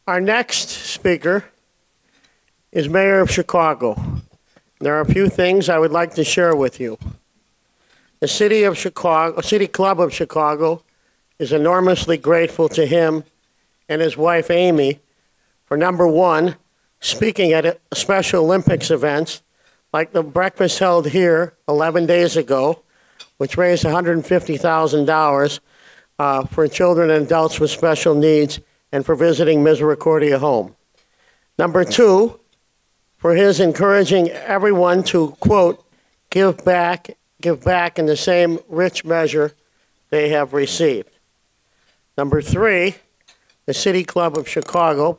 Our next speaker is Mayor of Chicago. There are a few things I would like to share with you. The City Club of Chicago is enormously grateful to him and his wife Amy for, number one, speaking at Special Olympics events like the breakfast held here 11 days ago, which raised $150,000 for children and adults with special needs and for visiting Misericordia Home. Number two, for his encouraging everyone to, quote, give back in the same rich measure they have received. Number three, the City Club of Chicago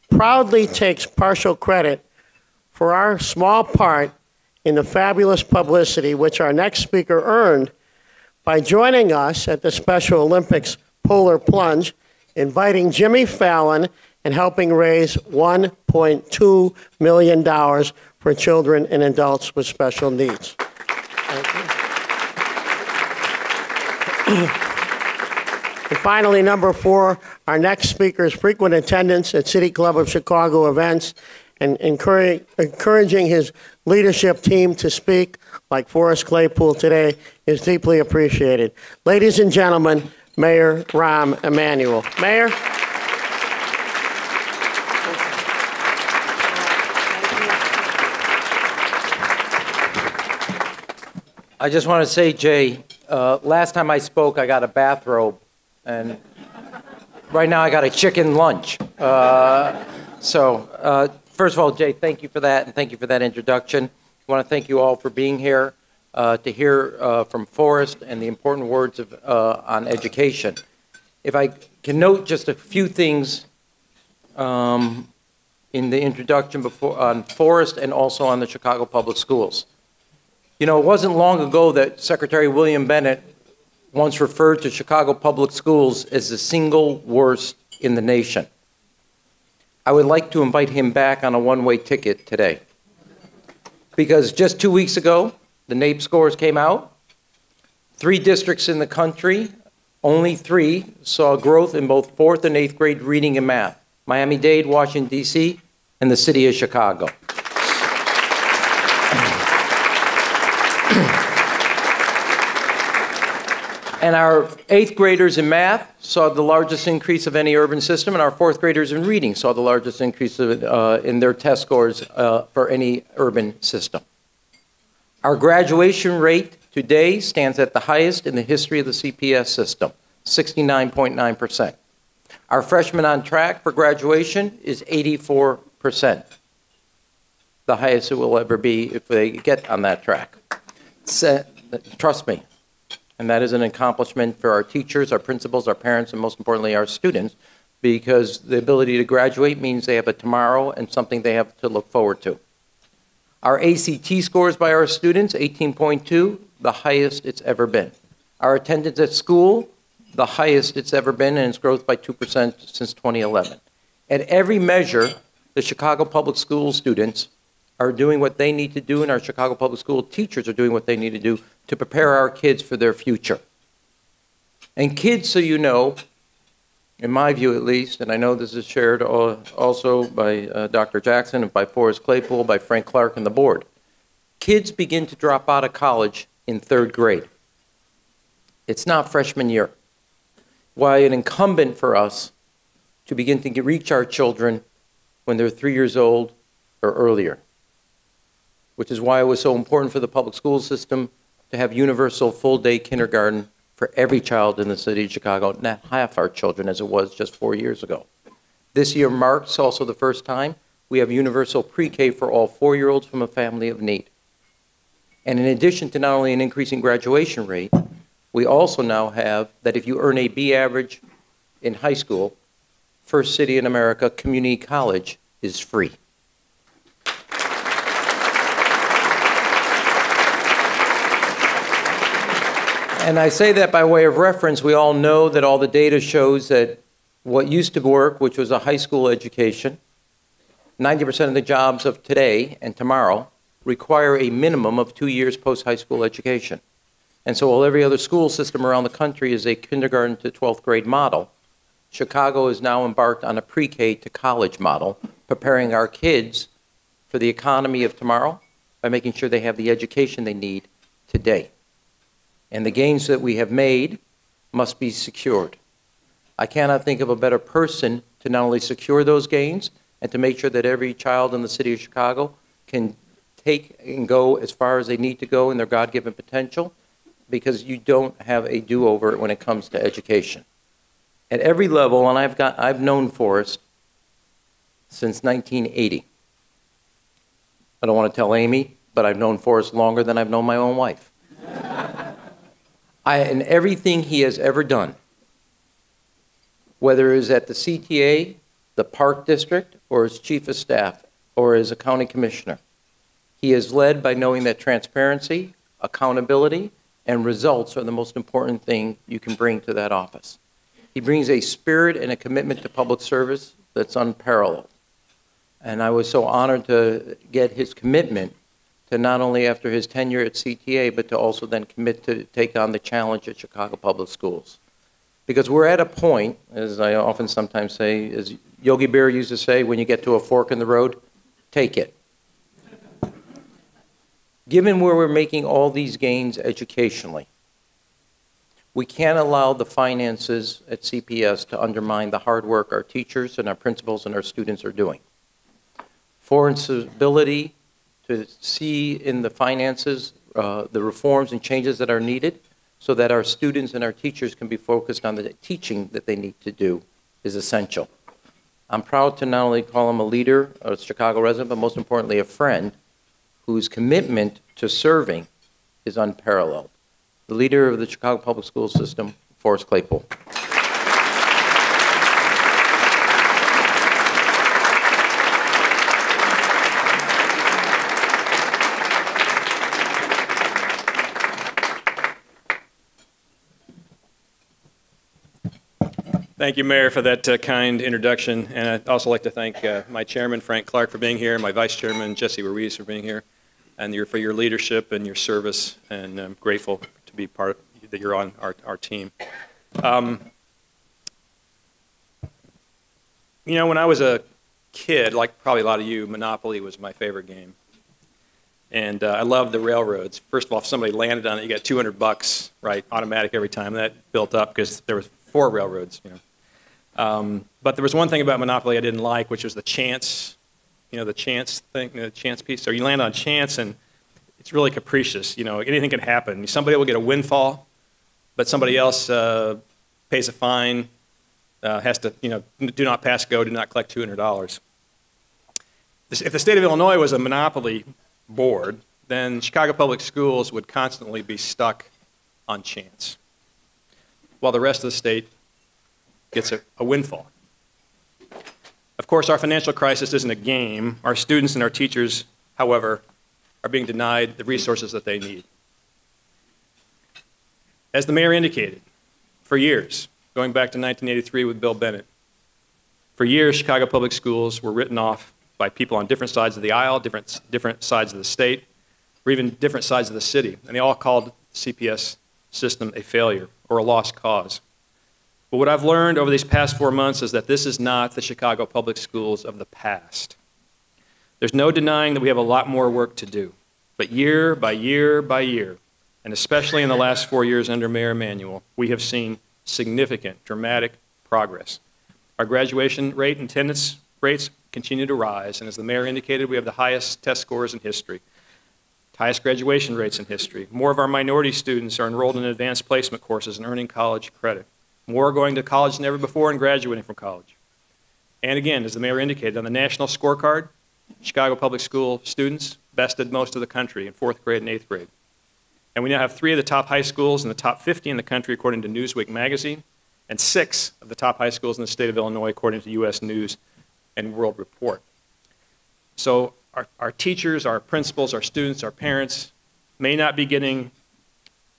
proudly takes partial credit for our small part in the fabulous publicity which our next speaker earned by joining us at the Special Olympics Polar Plunge, inviting Jimmy Fallon and helping raise $1.2 million for children and adults with special needs. Thank you. And finally, number four, our next speaker's frequent attendance at City Club of Chicago events and encouraging his leadership team to speak, like Forrest Claypool today, is deeply appreciated. Ladies and gentlemen, Mayor Rahm Emanuel. Mayor. I just want to say, Jay, last time I spoke, I got a bathrobe, and right now I got a chicken lunch. First of all, Jay, thank you for that, and thank you for that introduction. I want to thank you all for being here to hear from Forrest and the important words on education. If I can note just a few things in the introduction on Forrest and also on the Chicago Public Schools. You know, it wasn't long ago that Secretary William Bennett once referred to Chicago Public Schools as the single worst in the nation. I would like to invite him back on a one-way ticket today. Because just 2 weeks ago, the NAEP scores came out. 3 districts in the country, only 3, saw growth in both 4th and 8th grade reading and math. Miami-Dade, Washington, D.C., and the city of Chicago. And our 8th graders in math saw the largest increase of any urban system, and our 4th graders in reading saw the largest increase in their test scores for any urban system. Our graduation rate today stands at the highest in the history of the CPS system, 69.9%. Our freshmen on track for graduation is 84%, the highest it will ever be if they get on that track. Trust me. And that is an accomplishment for our teachers, our principals, our parents, and most importantly, our students, because the ability to graduate means they have a tomorrow and something they have to look forward to. Our ACT scores by our students, 18.2, the highest it's ever been. Our attendance at school, the highest it's ever been, and it's growth by 2% since 2011. At every measure, the Chicago Public School students are doing what they need to do, and our Chicago Public School teachers are doing what they need to do to prepare our kids for their future. And kids, so you know, in my view at least, and I know this is shared also by Dr. Jackson and by Forrest Claypool, by Frank Clark and the board, kids begin to drop out of college in 3rd grade. It's not freshman year. Why it's incumbent for us to begin to reach our children when they're 3 years old or earlier, which is why it was so important for the public school system to have universal full-day kindergarten for every child in the city of Chicago, not half our children as it was just 4 years ago. This year marks also the first time we have universal pre-K for all 4-year-olds from a family of need. And in addition to not only an increasing graduation rate, we also now have that if you earn a B average in high school, first city in America, community college is free. And I say that by way of reference. We all know that all the data shows that what used to work, which was a high school education, 90% of the jobs of today and tomorrow require a minimum of 2 years post-high school education. And so while every other school system around the country is a kindergarten to 12th grade model, Chicago is now embarked on a pre-K to college model, preparing our kids for the economy of tomorrow by making sure they have the education they need today. And the gains that we have made must be secured. I cannot think of a better person to not only secure those gains and to make sure that every child in the city of Chicago can take and go as far as they need to go in their God-given potential, because you don't have a do-over when it comes to education. At every level, and I've known Forrest since 1980. I don't want to tell Amy, but I've known Forrest longer than I've known my own wife. In everything he has ever done, whether it is at the CTA, the Park District, or as Chief of Staff, or as a County Commissioner, he is led by knowing that transparency, accountability, and results are the most important thing you can bring to that office. He brings a spirit and a commitment to public service that's unparalleled. And I was so honored to get his commitment to not only after his tenure at CTA, but to also then commit to take on the challenge at Chicago Public Schools. Because we're at a point, as I often sometimes say, as Yogi Berra used to say, when you get to a fork in the road, take it. Given where we're making all these gains educationally, we can't allow the finances at CPS to undermine the hard work our teachers and our principals and our students are doing. Forrest's ability to see in the finances the reforms and changes that are needed so that our students and our teachers can be focused on the teaching that they need to do is essential. I'm proud to not only call him a leader, a Chicago resident, but most importantly a friend whose commitment to serving is unparalleled. The leader of the Chicago Public School System, Forrest Claypool. Thank you, Mayor, for that kind introduction. And I'd also like to thank my chairman, Frank Clark, for being here, my vice chairman, Jesse Ruiz, for being here, and for your leadership and your service. And I'm grateful to be part of, that you're on our team. You know, when I was a kid, like probably a lot of you, Monopoly was my favorite game. And I loved the railroads. First of all, if somebody landed on it, you got $200, right, automatic every time. That built up because there was 4 railroads, you know. But there was one thing about Monopoly I didn't like, which was the chance, you know, the chance thing, the chance piece. So you land on chance, and it's really capricious. You know, anything can happen. Somebody will get a windfall, but somebody else pays a fine, has to, you know, do not pass go, do not collect $200. If the state of Illinois was a monopoly board, then Chicago Public Schools would constantly be stuck on chance, while the rest of the state gets a windfall. Of course, our financial crisis isn't a game. Our students and our teachers, however, are being denied the resources that they need. As the mayor indicated, for years, going back to 1983 with Bill Bennett, for years Chicago Public Schools were written off by people on different sides of the aisle, different sides of the state, or even different sides of the city, and they all called the CPS system a failure or a lost cause. But what I've learned over these past 4 months is that this is not the Chicago Public Schools of the past. There's no denying that we have a lot more work to do. But year by year by year, and especially in the last 4 years under Mayor Emanuel, we have seen significant, dramatic progress. Our graduation rate and attendance rates continue to rise, and as the mayor indicated, we have the highest test scores in history, highest graduation rates in history. More of our minority students are enrolled in advanced placement courses and earning college credit. More are going to college than ever before and graduating from college. And again, as the mayor indicated, on the national scorecard, Chicago Public School students bested most of the country in 4th grade and 8th grade. And we now have 3 of the top high schools in the top 50 in the country according to Newsweek magazine, and 6 of the top high schools in the state of Illinois according to U.S. News and World Report. So our teachers, our principals, our students, our parents may not be getting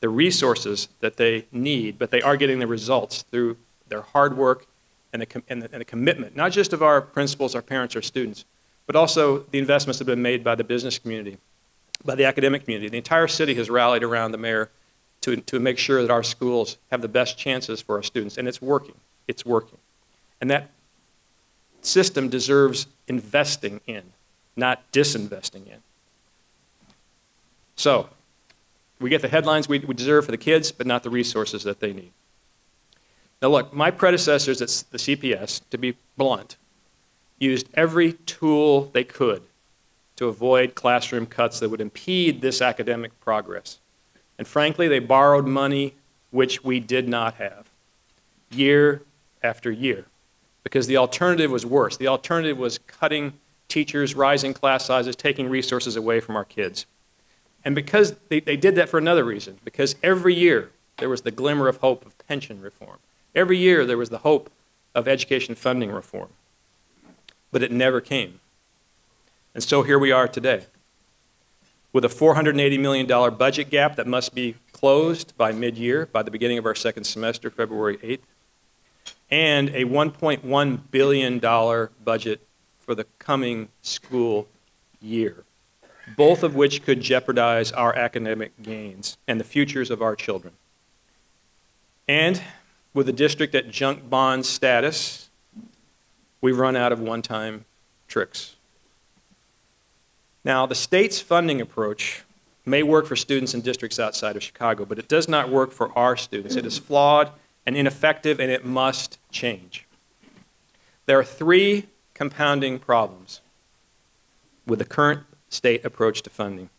the resources that they need, but they are getting the results through their hard work and the commitment, not just of our principals, our parents, our students, but also the investments that have been made by the business community, by the academic community. The entire city has rallied around the mayor to make sure that our schools have the best chances for our students, and it's working. It's working. And that system deserves investing in, not disinvesting in. So, we get the headlines we deserve for the kids, but not the resources that they need. Now look, my predecessors at the CPS, to be blunt, used every tool they could to avoid classroom cuts that would impede this academic progress. And frankly, they borrowed money which we did not have, year after year, because the alternative was worse. The alternative was cutting teachers, rising class sizes, taking resources away from our kids. And because they did that for another reason, because every year there was the glimmer of hope of pension reform. Every year there was the hope of education funding reform. But it never came. And so here we are today, with a $480 million budget gap that must be closed by mid-year, by the beginning of our second semester, February 8th, and a $1.1 billion budget for the coming school year, both of which could jeopardize our academic gains and the futures of our children. And with the district at junk bond status, we've run out of one-time tricks. Now, the state's funding approach may work for students in districts outside of Chicago, but it does not work for our students. It is flawed and ineffective, and it must change. There are three compounding problems with the current state approach to funding.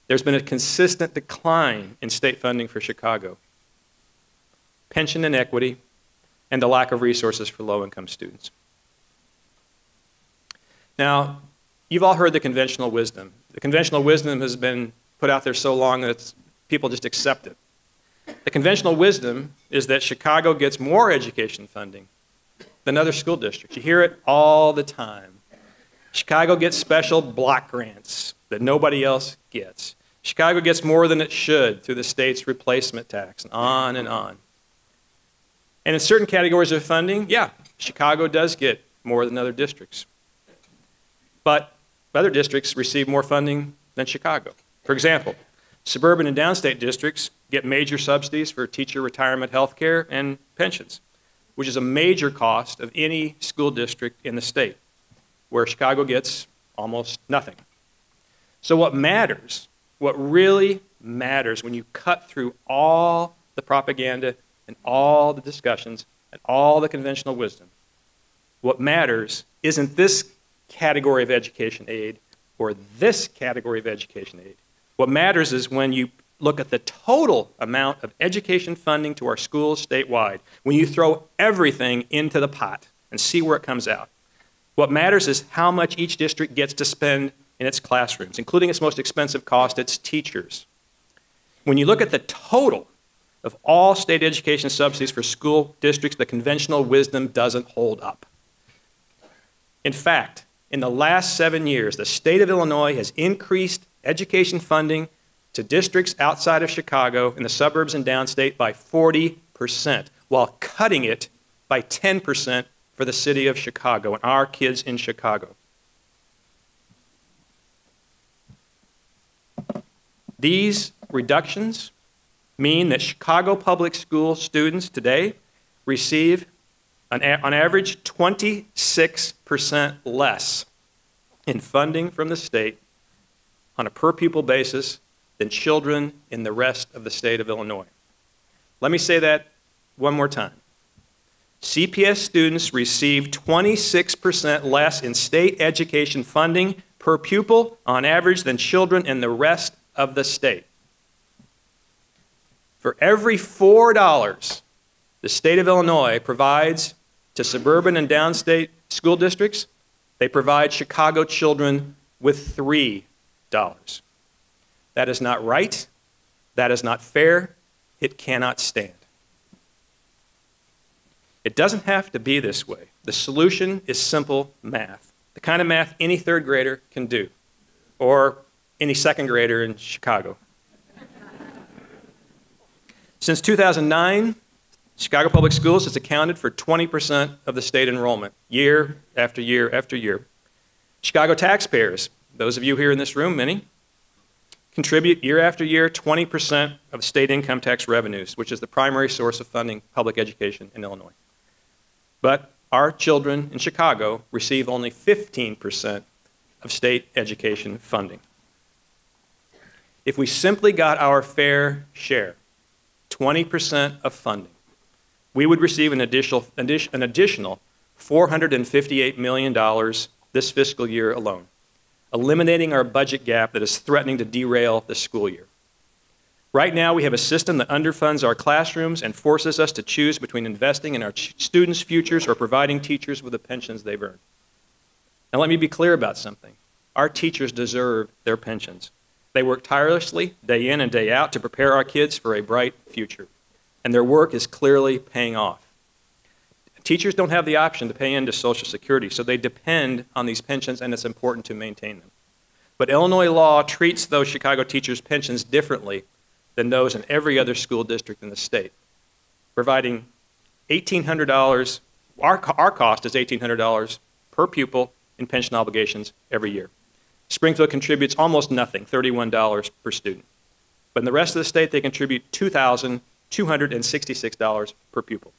There's been a consistent decline in state funding for Chicago, pension inequity, and the lack of resources for low-income students. Now, you've all heard the conventional wisdom. The conventional wisdom has been put out there so long that people just accept it. The conventional wisdom is that Chicago gets more education funding than other school districts. You hear it all the time. Chicago gets special block grants that nobody else gets. Chicago gets more than it should through the state's replacement tax, and on and on. And in certain categories of funding, yeah, Chicago does get more than other districts. But other districts receive more funding than Chicago. For example, suburban and downstate districts get major subsidies for teacher retirement health care and pensions, which is a major cost of any school district in the state, where Chicago gets almost nothing. So what matters, what really matters when you cut through all the propaganda and all the discussions and all the conventional wisdom, what matters isn't this category of education aid or this category of education aid. What matters is when you look at the total amount of education funding to our schools statewide, when you throw everything into the pot and see where it comes out. What matters is how much each district gets to spend in its classrooms, including its most expensive cost, its teachers. When you look at the total of all state education subsidies for school districts, the conventional wisdom doesn't hold up. In fact, in the last 7 years, the state of Illinois has increased education funding to districts outside of Chicago in the suburbs and downstate by 40%, while cutting it by 10% for the city of Chicago and our kids in Chicago. These reductions mean that Chicago public school students today receive, on average, 26% less in funding from the state on a per-pupil basis than children in the rest of the state of Illinois. Let me say that one more time. CPS students receive 26% less in state education funding per pupil on average than children in the rest of the state. For every $4 the state of Illinois provides to suburban and downstate school districts, they provide Chicago children with $3. That is not right. That is not fair. It cannot stand. It doesn't have to be this way. The solution is simple math, the kind of math any third grader can do, or any second grader in Chicago. Since 2009, Chicago Public Schools has accounted for 20% of the state enrollment, year after year after year. Chicago taxpayers, those of you here in this room, many, contribute year after year 20% of state income tax revenues, which is the primary source of funding public education in Illinois. But our children in Chicago receive only 15% of state education funding. If we simply got our fair share, 20% of funding, we would receive an additional $458 million this fiscal year alone, eliminating our budget gap that is threatening to derail the school year. Right now, we have a system that underfunds our classrooms and forces us to choose between investing in our students' futures or providing teachers with the pensions they've earned. Now, let me be clear about something. Our teachers deserve their pensions. They work tirelessly, day in and day out, to prepare our kids for a bright future, and their work is clearly paying off. Teachers don't have the option to pay into Social Security, so they depend on these pensions, and it's important to maintain them. But Illinois law treats those Chicago teachers' pensions differently than those in every other school district in the state, providing $1,800. Our cost is $1,800 per pupil in pension obligations every year. Springfield contributes almost nothing, $31 per student. But in the rest of the state, they contribute $2,266 per pupil.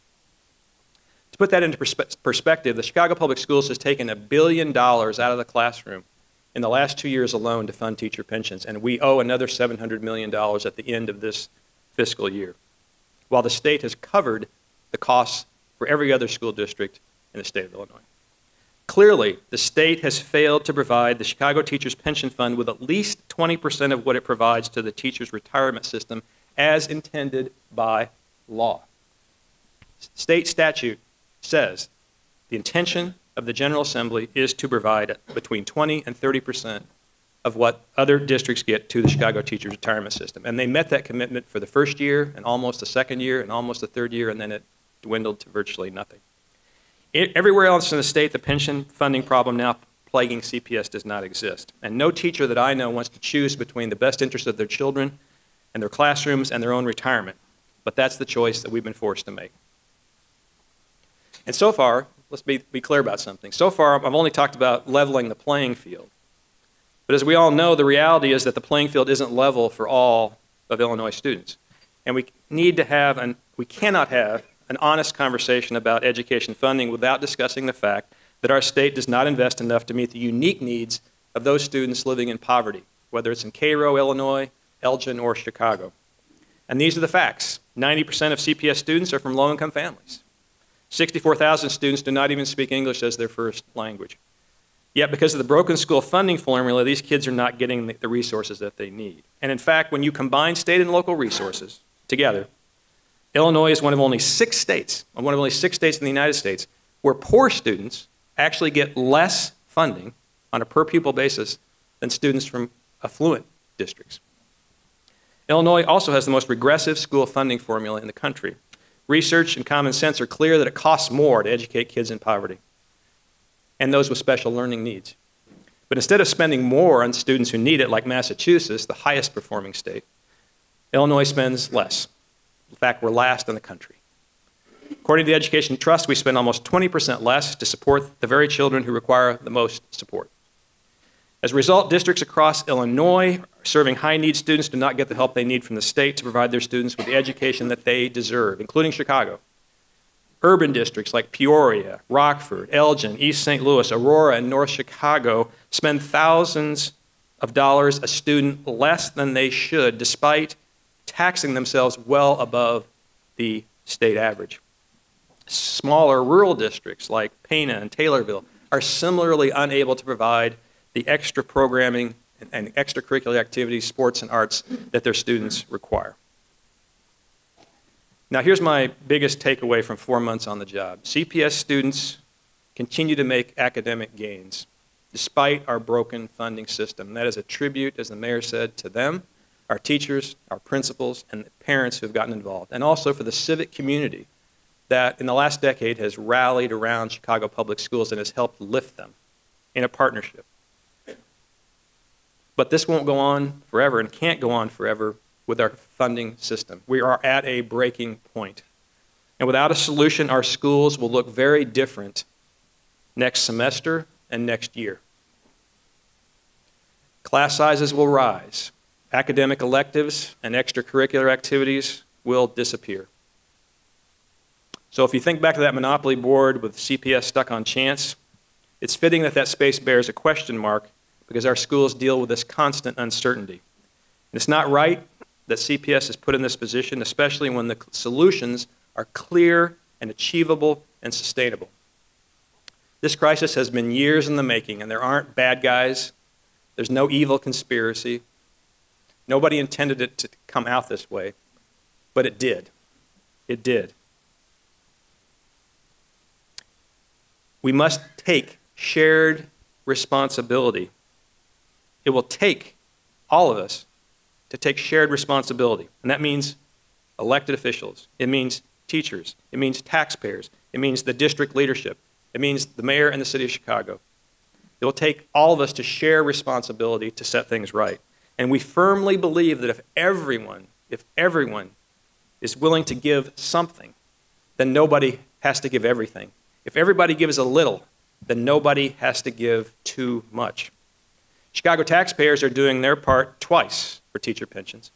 To put that into perspective, the Chicago Public Schools has taken $1 billion out of the classroom in the last 2 years alone to fund teacher pensions, and we owe another $700 million at the end of this fiscal year, while the state has covered the costs for every other school district in the state of Illinois. Clearly, the state has failed to provide the Chicago Teachers Pension Fund with at least 20% of what it provides to the teachers' retirement system as intended by law. State statute says the intention of the General Assembly is to provide between 20 and 30% of what other districts get to the Chicago Teachers Retirement System. And they met that commitment for the first year, and almost the second year, and almost the third year, and then it dwindled to virtually nothing. Everywhere else in the state, the pension funding problem now plaguing CPS does not exist. And no teacher that I know wants to choose between the best interest of their children and their classrooms and their own retirement. But that's the choice that we've been forced to make. And so far, let's be clear about something. So far, I've only talked about leveling the playing field. But as we all know, the reality is that the playing field isn't level for all of Illinois students. And we cannot have an honest conversation about education funding without discussing the fact that our state does not invest enough to meet the unique needs of those students living in poverty, whether it's in Cairo, Illinois, Elgin, or Chicago. And these are the facts. 90% of CPS students are from low-income families. 64,000 students do not even speak English as their first language. Yet because of the broken school funding formula, these kids are not getting the resources that they need. And in fact, when you combine state and local resources together, Illinois is one of only 6 states in the United States where poor students actually get less funding on a per pupil basis than students from affluent districts. Illinois also has the most regressive school funding formula in the country. Research and common sense are clear that it costs more to educate kids in poverty and those with special learning needs. But instead of spending more on students who need it, like Massachusetts, the highest performing state, Illinois spends less. In fact, we're last in the country. According to the Education Trust, we spend almost 20% less to support the very children who require the most support. As a result, districts across Illinois serving high-need students do not get the help they need from the state to provide their students with the education that they deserve, including Chicago. Urban districts like Peoria, Rockford, Elgin, East St. Louis, Aurora, and North Chicago spend thousands of dollars a student less than they should, despite taxing themselves well above the state average. Smaller rural districts like Pana and Taylorville are similarly unable to provide the extra programming and extracurricular activities, sports and arts that their students require. Now here's my biggest takeaway from 4 months on the job. CPS students continue to make academic gains despite our broken funding system. That is a tribute, as the mayor said, to them, our teachers, our principals, and the parents who have gotten involved, and also for the civic community that in the last decade has rallied around Chicago Public Schools and has helped lift them in a partnership. But this won't go on forever and can't go on forever with our funding system. We are at a breaking point. And without a solution, our schools will look very different next semester and next year. Class sizes will rise. Academic electives and extracurricular activities will disappear. So if you think back to that monopoly board with CPS stuck on chance, it's fitting that that space bears a question mark because our schools deal with this constant uncertainty. And it's not right that CPS is put in this position, especially when the solutions are clear and achievable and sustainable. This crisis has been years in the making, and there aren't bad guys. There's no evil conspiracy. Nobody intended it to come out this way, but it did. It did. We must take shared responsibility. It will take all of us to take shared responsibility, and that means elected officials. It means teachers. It means taxpayers. It means the district leadership. It means the mayor and the city of Chicago. It will take all of us to share responsibility to set things right. And we firmly believe that if everyone is willing to give something, then nobody has to give everything. If everybody gives a little, then nobody has to give too much. Chicago taxpayers are doing their part twice for teacher pensions.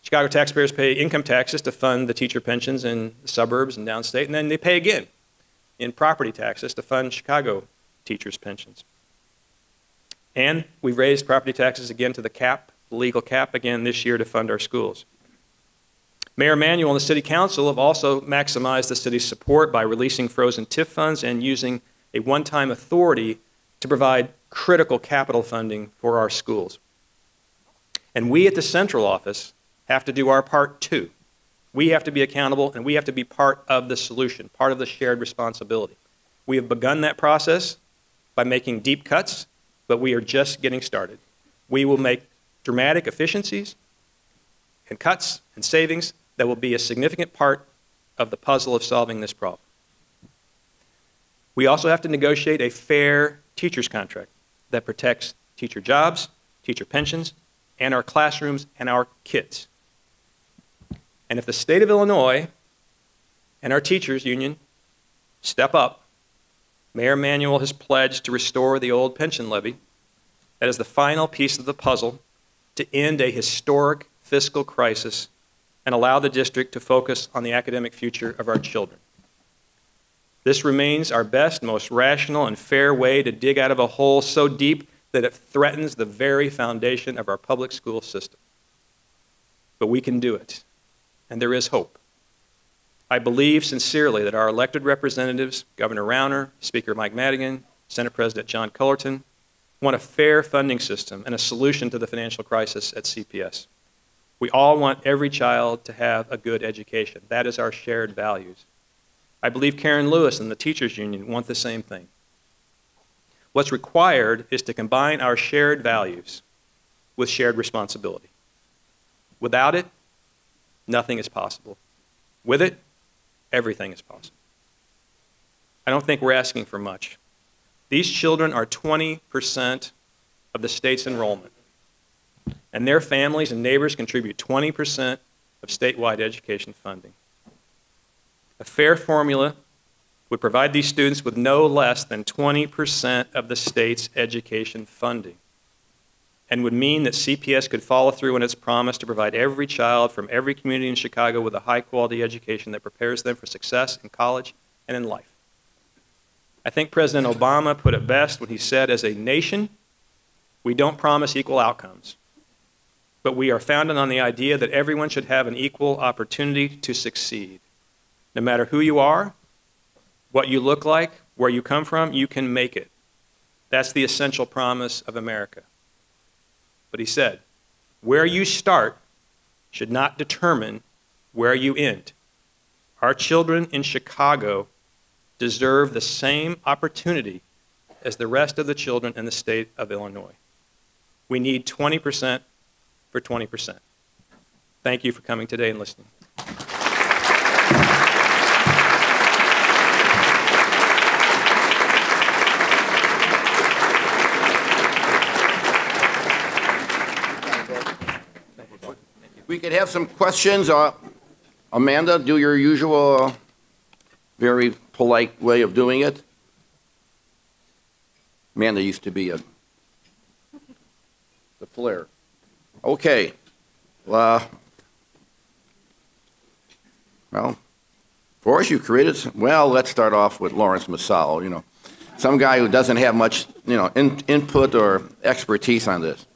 Chicago taxpayers pay income taxes to fund the teacher pensions in the suburbs and downstate, and then they pay again in property taxes to fund Chicago teachers' pensions. And we've raised property taxes again to the cap, the legal cap, again this year to fund our schools. Mayor Emanuel and the City Council have also maximized the city's support by releasing frozen TIF funds and using a one-time authority to provide critical capital funding for our schools. And we at the central office have to do our part too. We have to be accountable and we have to be part of the solution, part of the shared responsibility. We have begun that process by making deep cuts, but we are just getting started. We will make dramatic efficiencies and cuts and savings that will be a significant part of the puzzle of solving this problem. We also have to negotiate a fair teacher's contract that protects teacher jobs, teacher pensions, and our classrooms and our kids. And if the state of Illinois and our teachers union step up, Mayor Emanuel has pledged to restore the old pension levy. That is the final piece of the puzzle to end a historic fiscal crisis and allow the district to focus on the academic future of our children. This remains our best, most rational, and fair way to dig out of a hole so deep that it threatens the very foundation of our public school system. But we can do it, and there is hope. I believe sincerely that our elected representatives, Governor Rauner, Speaker Mike Madigan, Senate President John Cullerton, want a fair funding system and a solution to the financial crisis at CPS. We all want every child to have a good education. That is our shared values. I believe Karen Lewis and the Teachers Union want the same thing. What's required is to combine our shared values with shared responsibility. Without it, nothing is possible. With it, everything is possible. I don't think we're asking for much. These children are 20% of the state's enrollment, and their families and neighbors contribute 20% of statewide education funding. A fair formula would provide these students with no less than 20% of the state's education funding, and would mean that CPS could follow through on its promise to provide every child from every community in Chicago with a high-quality education that prepares them for success in college and in life. I think President Obama put it best when he said, as a nation, we don't promise equal outcomes, but we are founded on the idea that everyone should have an equal opportunity to succeed. No matter who you are, what you look like, where you come from, you can make it. That's the essential promise of America. But he said, where you start should not determine where you end. Our children in Chicago deserve the same opportunity as the rest of the children in the state of Illinois. We need 20% for 20%. Thank you for coming today and listening. We could have some questions. Amanda, do your usual very polite way of doing it. Amanda used to be the flair. Okay. Well, Forrest, you created, well, let's start off with Lawrence Masal, some guy who doesn't have much, input or expertise on this.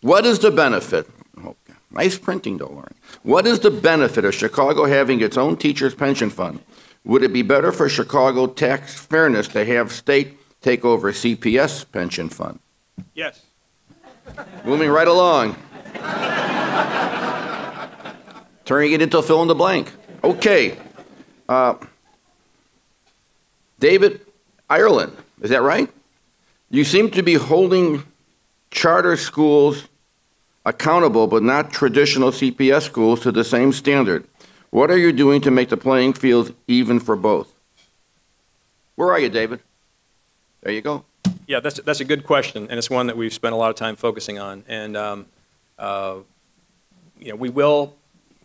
What is the benefit? Oh, nice printing, though, Lawrence. What is the benefit of Chicago having its own teachers' pension fund? Would it be better for Chicago tax fairness to have state take over CPS pension fund? Yes. Moving right along. Turning it into a fill in the blank. Okay. David, Ireland, is that right? You seem to be holding charter schools accountable, but not traditional CPS schools to the same standard. What are you doing to make the playing field even for both? Where are you, David? There you go. Yeah, that's a good question, and it's one that we've spent a lot of time focusing on. And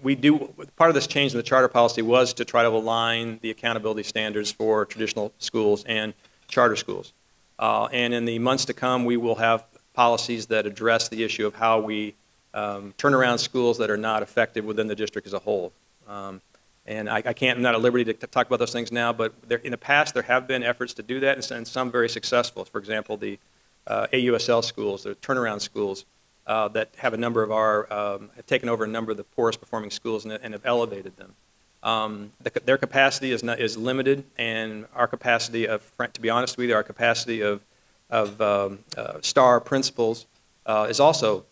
we do part of this change in the charter policy was to try to align the accountability standards for traditional schools and charter schools. And in the months to come, we will have policies that address the issue of how we turn around schools that are not effective within the district as a whole. And I'm not at liberty to talk about those things now, but in the past there have been efforts to do that, and some very successful. For example, the AUSL schools, the turnaround schools that have have taken over a number of the poorest performing schools and have elevated them. Their capacity is limited, and our capacity to be honest with you, our capacity of star principals is also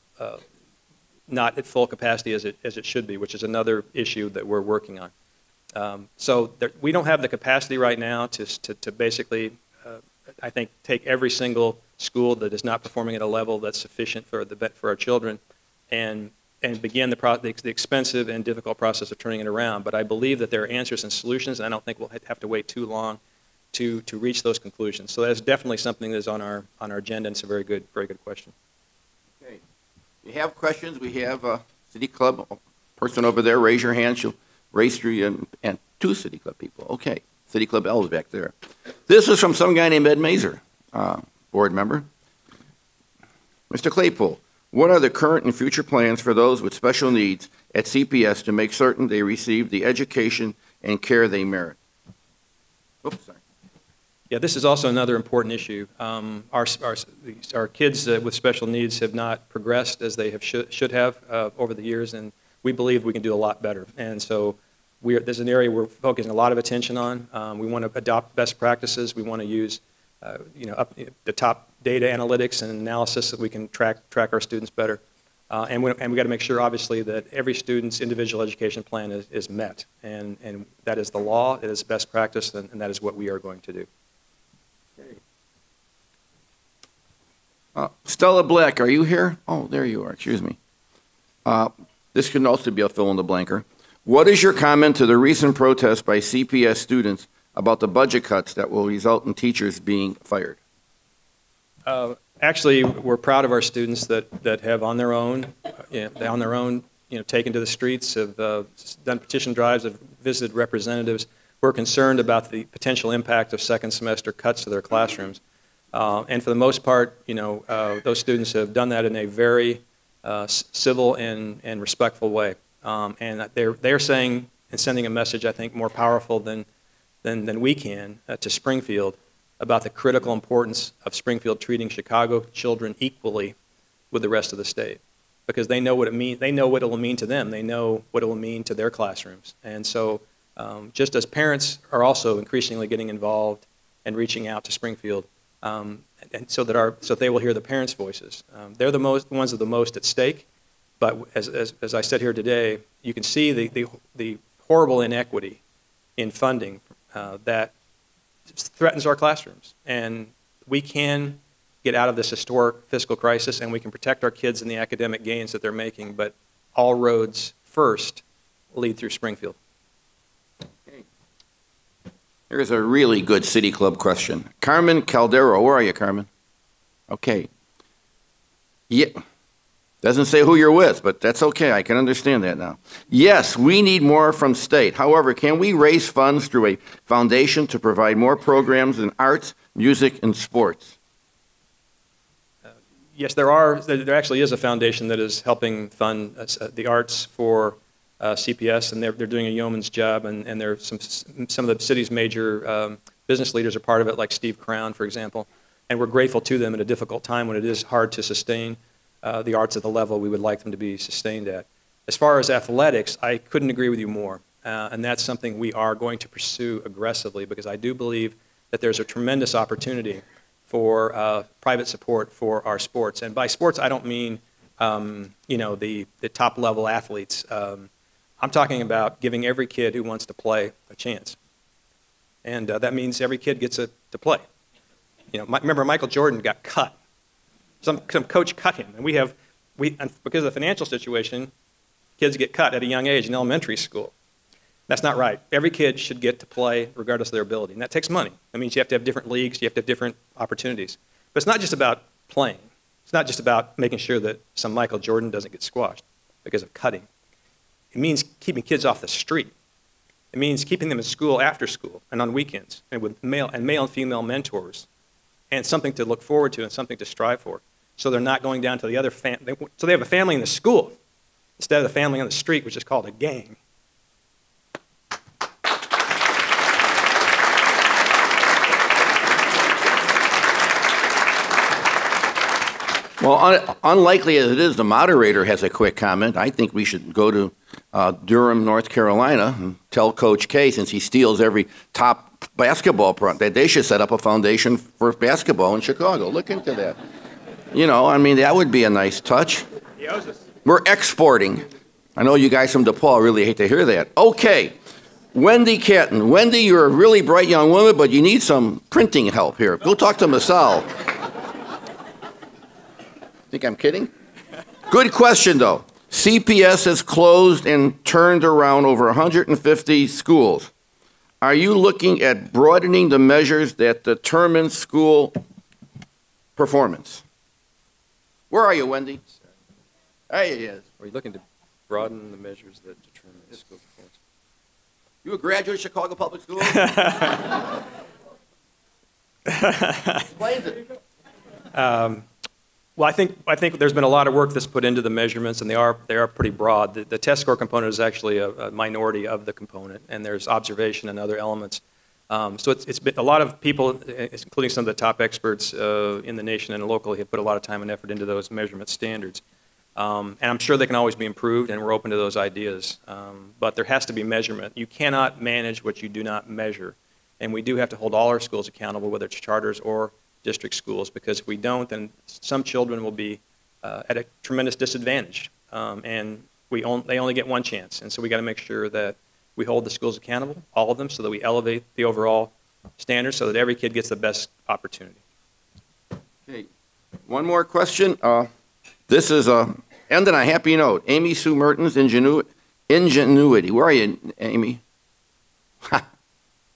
not at full capacity as it should be, which is another issue that we're working on. We don't have the capacity right now to basically, I think, take every single school that is not performing at a level that's sufficient for our children and begin the expensive and difficult process of turning it around. But I believe that there are answers and solutions, and I don't think we'll have to wait too long to reach those conclusions. So that's definitely something that's on our agenda, and it's a very good question. Okay. If you have questions, we have a City Club person over there. Raise your hand. She'll race through you, and two City Club people. Okay. City Club L is back there. This is from some guy named Ed Mazer, board member. Mr. Claypool, what are the current and future plans for those with special needs at CPS to make certain they receive the education and care they merit? Oops, sorry. Yeah, this is also another important issue. Our kids with special needs have not progressed as they should have over the years, and we believe we can do a lot better. And so there's an area we're focusing a lot of attention on. We want to adopt best practices. We want to use the top data analytics and analysis that we can track our students better. And we got to make sure, obviously, that every student's individual education plan is met. And that is the law, it is best practice, and that is what we are going to do. Stella Black, are you here? Oh, there you are. Excuse me. This can also be a fill-in-the-blanker. What is your comment to the recent protest by CPS students about the budget cuts that will result in teachers being fired? Actually, we're proud of our students that have on their own, taken to the streets, have done petition drives, have visited representatives. We're concerned about the potential impact of second semester cuts to their classrooms. And for the most part, those students have done that in a very civil and respectful way. And they're saying and sending a message, I think, more powerful than we can to Springfield about the critical importance of Springfield treating Chicago children equally with the rest of the state, because they know what it means. They know what it will mean to them. They know what it will mean to their classrooms. And so, just as parents are also increasingly getting involved and reaching out to Springfield, and so they will hear the parents' voices. They're the ones that are the most at stake. But as I said here today, you can see the horrible inequity in funding that threatens our classrooms. And we can get out of this historic fiscal crisis, and we can protect our kids and the academic gains that they're making, but all roads first lead through Springfield. Okay. Here's a really good City Club question. Carmen Caldero, where are you, Carmen? Okay. Yeah. Doesn't say who you're with, but that's okay. I can understand that now. Yes, we need more from state. However, can we raise funds through a foundation to provide more programs in arts, music, and sports? Yes, there actually is a foundation that is helping fund the arts for CPS, and they're doing a yeoman's job, and there are some of the city's major business leaders are part of it, like Steve Crown, for example, and we're grateful to them at a difficult time when it is hard to sustain the arts at the level we would like them to be sustained at. As far as athletics, I couldn't agree with you more, and that's something we are going to pursue aggressively, because I do believe that there's a tremendous opportunity for private support for our sports. And by sports, I don't mean the top-level athletes. I'm talking about giving every kid who wants to play a chance. And that means every kid gets to play. Remember, Michael Jordan got cut. Some coach cut him. And because of the financial situation, kids get cut at a young age in elementary school. That's not right. Every kid should get to play regardless of their ability. And that takes money. That means you have to have different leagues. You have to have different opportunities. But it's not just about playing. It's not just about making sure that some Michael Jordan doesn't get squashed because of cutting. It means keeping kids off the street. It means keeping them in school after school and on weekends, and with male and female mentors, and something to look forward to and something to strive for. So they're not going down to the other so they have a family in the school instead of the family on the street, which is called a gang. Well, unlikely as it is, the moderator has a quick comment. I think we should go to Durham, North Carolina, and tell Coach K, since he steals every top basketball product, that they should set up a foundation for basketball in Chicago. Look into that. That would be a nice touch. We're exporting. I know you guys from DePaul really hate to hear that. Okay, Wendy Catton. Wendy, you're a really bright young woman, but you need some printing help here. Go talk to Masal. Think I'm kidding? Good question, though. CPS has closed and turned around over 150 schools. Are you looking at broadening the measures that determine school performance? Where are you, Wendy? There he is. Are you looking to broaden the measures that determine school performance? You a graduate of Chicago Public Schools? Explain it. Well, I think there's been a lot of work that's put into the measurements, and they are pretty broad. The test score component is actually a minority of the component, and there's observation and other elements. So it's been a lot of people, including some of the top experts in the nation and locally, have put a lot of time and effort into those measurement standards. And I'm sure they can always be improved, and we're open to those ideas. But there has to be measurement. You cannot manage what you do not measure, and we do have to hold all our schools accountable, whether it's charters or district schools, because if we don't, then some children will be at a tremendous disadvantage, and they only get one chance. And so we got to make sure that we hold the schools accountable, all of them, so that we elevate the overall standards so that every kid gets the best opportunity. Okay, one more question. This is end on a happy note. Amy Sue Mertens, Ingenuity. Where are you, Amy? Ha!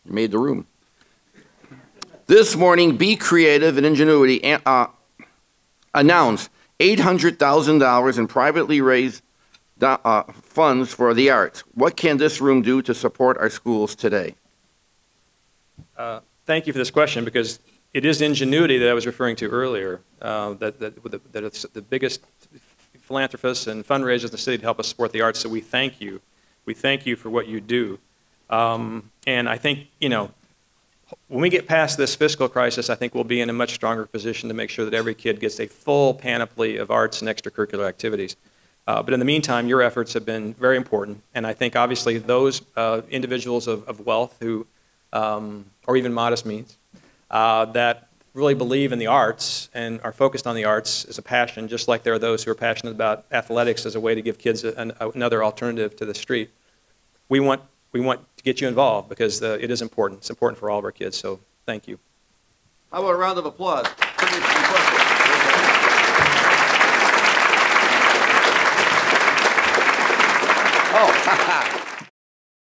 You made the room. This morning, Be Creative and Ingenuity announced $800,000 in privately raised funds for the arts. What can this room do to support our schools today? Thank you for this question, because it is Ingenuity that I was referring to earlier, that it's the biggest philanthropists and fundraisers in the city to help us support the arts, so we thank you. We thank you for what you do. And I think, when we get past this fiscal crisis, I think we'll be in a much stronger position to make sure that every kid gets a full panoply of arts and extracurricular activities. But in the meantime, your efforts have been very important, and I think obviously those individuals of wealth who, or even modest means, that really believe in the arts and are focused on the arts as a passion, just like there are those who are passionate about athletics as a way to give kids another alternative to the street. We want to get you involved, because it is important. It's important for all of our kids, so thank you. How about a round of applause?